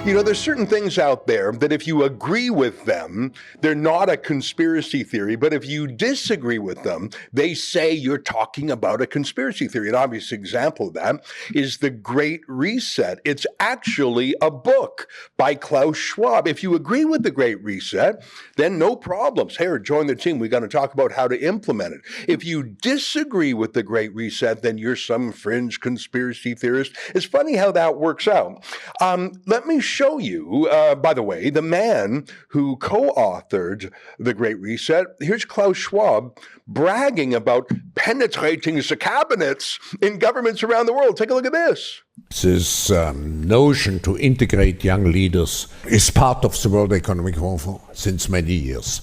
You know, there's certain things out there that if you agree with them, they're not a conspiracy theory, but if you disagree with them, they say you're talking about a conspiracy theory. An obvious example of that is The Great Reset. It's actually a book by Klaus Schwab. If you agree with The Great Reset, then no problems. Here, join the team. We're going to talk about how to implement it. If you disagree with The Great Reset, then you're some fringe conspiracy theorist. It's funny how that works out. Let me show you, by the way, the man who co-authored The Great Reset. Here's Klaus Schwab bragging about penetrating the cabinets in governments around the world. Take a look at this. This notion to integrate young leaders is part of the World Economic Forum since many years.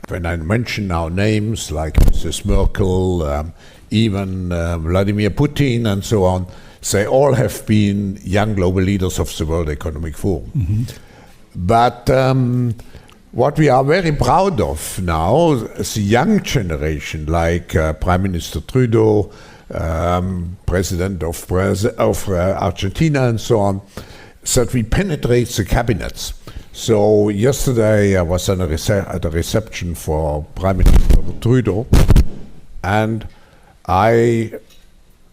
When I mention now names like Mrs. Merkel, even Vladimir Putin and so on, they all have been young global leaders of the World Economic Forum. Mm-hmm. But what we are very proud of now, the young generation, like Prime Minister Trudeau, President of Argentina and so on, that we penetrate the cabinets. So yesterday I was at a reception for Prime Minister Trudeau, and I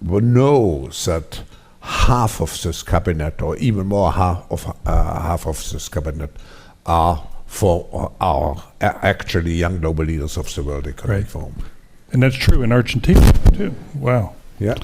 know that half of this cabinet, or even more, half of this cabinet are actually young global leaders of the World Economic Forum. And that's true in Argentina too. Wow. Yeah.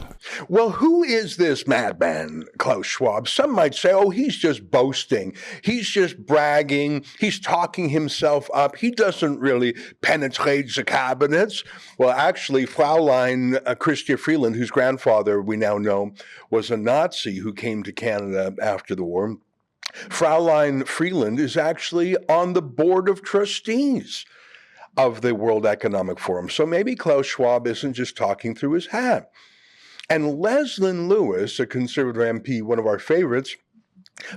Well, who is this madman, Klaus Schwab? Some might say, oh, he's just boasting. He's just bragging. He's talking himself up. He doesn't really penetrate the cabinets. Well, actually, Fraulein Chrystia Freeland, whose grandfather we now know was a Nazi who came to Canada after the war, Fraulein Freeland is actually on the board of trustees of the World Economic Forum. So maybe Klaus Schwab isn't just talking through his hat. And Leslyn Lewis, a Conservative MP, one of our favorites,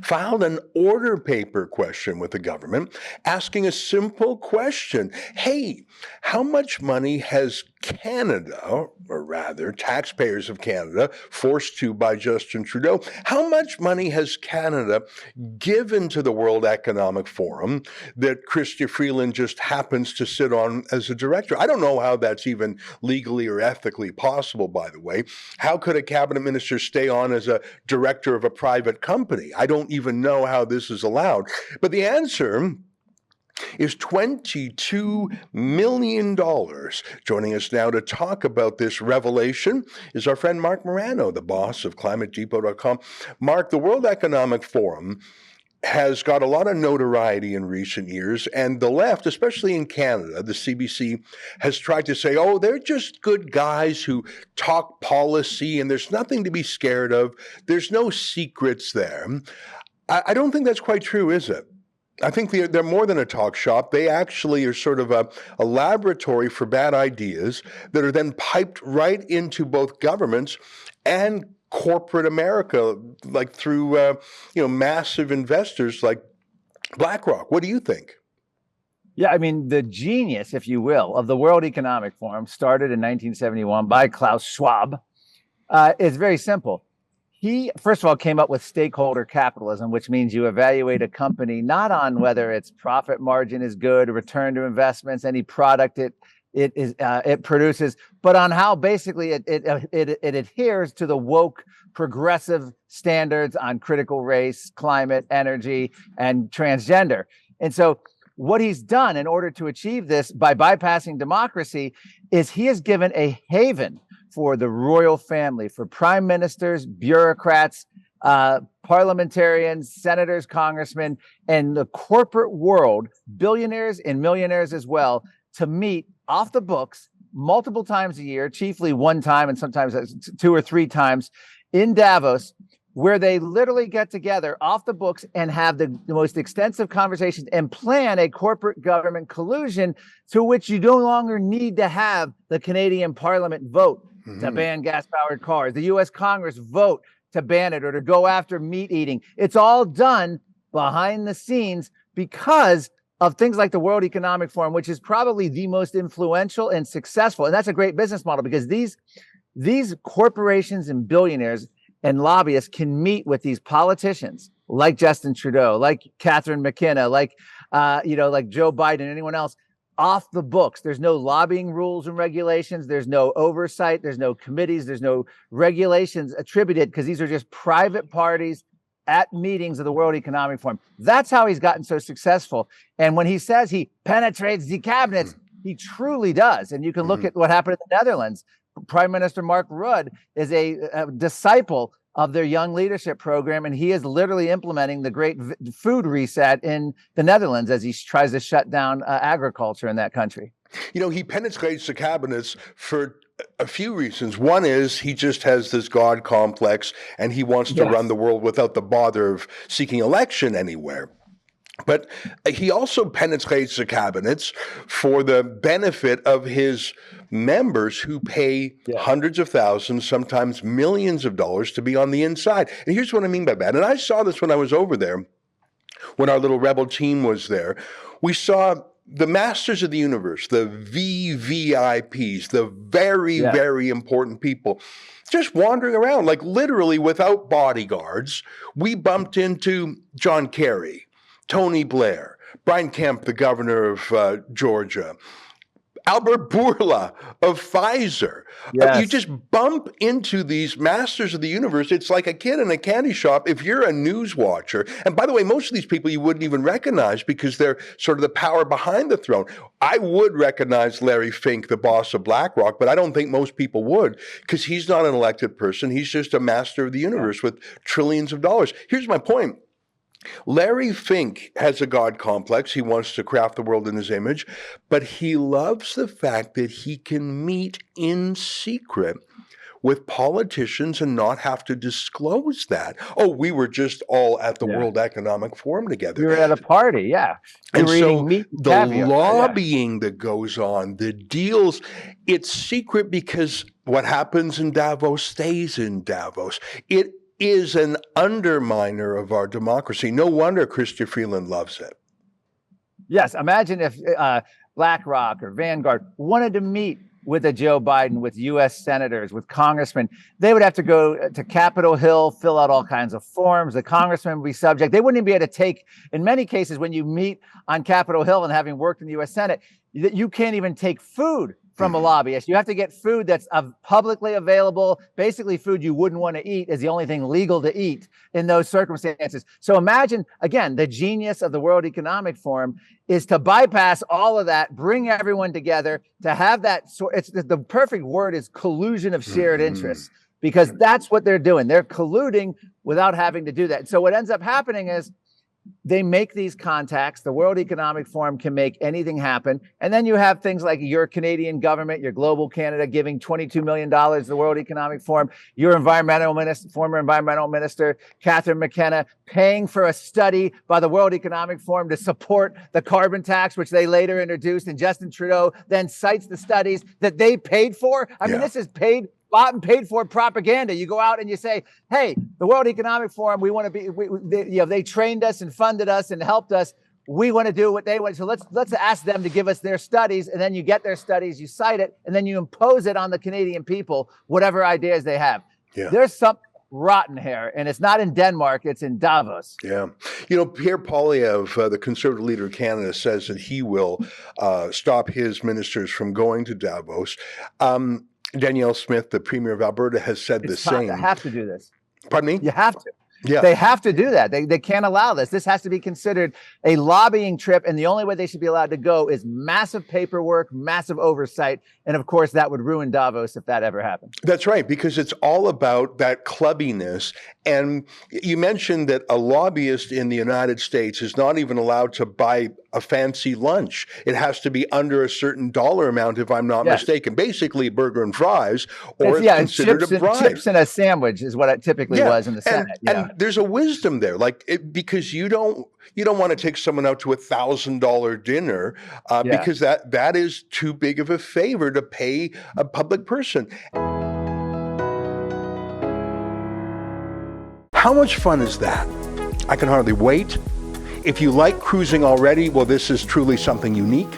filed an order paper question with the government asking a simple question. Hey, how much money has Canada, or rather taxpayers of Canada, forced to by Justin Trudeau, how much money has Canada given to the World Economic Forum that Chrystia Freeland just happens to sit on as a director? I don't know how that's even legally or ethically possible, by the way. How could a cabinet minister stay on as a director of a private company? I don't even know how this is allowed. But the answer is $22 million. Joining us now to talk about this revelation is our friend Marc Morano, the boss of ClimateDepot.com. Marc, the World Economic Forum has got a lot of notoriety in recent years, and the left, especially in Canada, the CBC, has tried to say, oh, they're just good guys who talk policy, and there's nothing to be scared of. There's no secrets there. I don't think that's quite true, is it? I think they're more than a talk shop. They actually are sort of a laboratory for bad ideas that are then piped right into both governments and corporate America, like through massive investors like BlackRock. What do you think? Yeah, I mean, the genius, if you will, of the World Economic Forum started in 1971 by Klaus Schwab. Is very simple. He, first of all, came up with stakeholder capitalism, which means you evaluate a company not on whether its profit margin is good, return to investments, any product it produces, but on how basically it adheres to the woke progressive standards on critical race, climate, energy, and transgender. And so what he's done in order to achieve this by bypassing democracy is he has given a haven for the royal family, for prime ministers, bureaucrats, parliamentarians, senators, congressmen, and the corporate world, billionaires and millionaires as well, to meet off the books multiple times a year, chiefly one time and sometimes 2 or 3 times in Davos, where they literally get together off the books and have the most extensive conversations and plan a corporate government collusion to which you no longer need to have the Canadian Parliament vote to ban gas-powered cars, the U.S. Congress vote to ban it or to go after meat eating. It's all done behind the scenes because of things like the World Economic Forum, which is probably the most influential and successful. And that's a great business model because these corporations and billionaires and lobbyists can meet with these politicians like Justin Trudeau, like Catherine McKenna, like Joe Biden, anyone else, off the books. There's no lobbying rules and regulations. There's no oversight. There's no committees. There's no regulations attributed, because these are just private parties at meetings of the World Economic Forum. That's how he's gotten so successful. And when he says he penetrates the cabinets, he truly does. And you can look at what happened in the Netherlands. Prime Minister Marc Rutte is a disciple of their young leadership program, and he is literally implementing the great food reset in the Netherlands as he tries to shut down agriculture in that country. He penetrates the cabinets for a few reasons. One is he just has this God complex, and he wants to run the world without the bother of seeking election anywhere. But he also penetrates the cabinets for the benefit of his members who pay hundreds of thousands, sometimes millions of dollars to be on the inside. And here's what I mean by that. And I saw this when I was over there, when our little rebel team was there. We saw the masters of the universe, the VVIPs, the very, very important people, just wandering around, like literally without bodyguards. We bumped into John Kerry, Tony Blair, Brian Kemp, the governor of Georgia, Albert Bourla of Pfizer. You just bump into these masters of the universe. It's like a kid in a candy shop. If you're a news watcher, and by the way, most of these people you wouldn't even recognize because they're sort of the power behind the throne. I would recognize Larry Fink, the boss of BlackRock, but I don't think most people would, because he's not an elected person. He's just a master of the universe with trillions of dollars. Here's my point. Larry Fink has a God complex. He wants to craft the world in his image, but he loves the fact that he can meet in secret with politicians and not have to disclose that. Oh, we were just all at the World Economic Forum together. We were at a party, And so the lobbying that goes on, the deals, it's secret because what happens in Davos stays in Davos. It is an underminer of our democracy. No wonder Chrystia Freeland loves it. Yes, imagine if BlackRock or Vanguard wanted to meet with a Joe Biden, with U.S. senators, with congressmen. They would have to go to Capitol Hill, fill out all kinds of forms. The congressman would be subject. They wouldn't even be able to take, in many cases, when you meet on Capitol Hill and having worked in the U.S. Senate, you can't even take food from a lobbyist. You have to get food that's publicly available. Basically, food you wouldn't want to eat is the only thing legal to eat in those circumstances. So imagine, again, the genius of the World Economic Forum is to bypass all of that, bring everyone together, to have that. It's the perfect word is collusion of shared interests, because that's what they're doing. They're colluding without having to do that. So what ends up happening is they make these contacts. The World Economic Forum can make anything happen. And then you have things like your Canadian government, your global Canada giving $22 million to the World Economic Forum, your former environmental minister, Catherine McKenna, paying for a study by the World Economic Forum to support the carbon tax, which they later introduced. And Justin Trudeau then cites the studies that they paid for. I mean, this is bought and paid for propaganda. You go out and you say, hey, the World Economic Forum, we want to be, they trained us and funded us and helped us. We want to do what they want. So let's ask them to give us their studies. And then you get their studies, you cite it, and then you impose it on the Canadian people, whatever ideas they have. There's something rotten here, and it's not in Denmark, it's in Davos. Pierre Poilievre, the Conservative leader of Canada, says that he will stop his ministers from going to Davos. Danielle Smith, the Premier of Alberta, has said the same. You have to do this. Pardon me? You have to. They have to do that. They can't allow this. This has to be considered a lobbying trip, and the only way they should be allowed to go is massive paperwork, massive oversight, and of course that would ruin Davos if that ever happened. That's right, because it's all about that clubbiness. And you mentioned that a lobbyist in the United States is not even allowed to buy a fancy lunch. It has to be under a certain dollar amount, if I'm not mistaken. Basically, burger and fries, or it's considered a bribe. Chips and a sandwich is what it typically was in the Senate. And there's a wisdom there, because you don't want to take someone out to $1,000 dinner because that is too big of a favor to pay a public person. How much fun is that? I can hardly wait. If you like cruising already, well, this is truly something unique.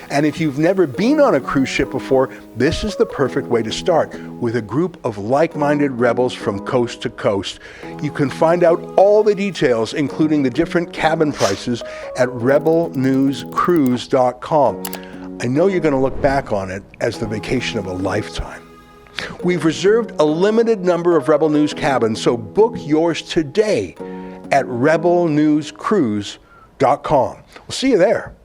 And if you've never been on a cruise ship before, this is the perfect way to start, with a group of like-minded rebels from coast to coast. You can find out all the details, including the different cabin prices, at rebelnewscruise.com. I know you're going to look back on it as the vacation of a lifetime. We've reserved a limited number of Rebel News cabins, so book yours today at rebelnewscruise.com. We'll see you there.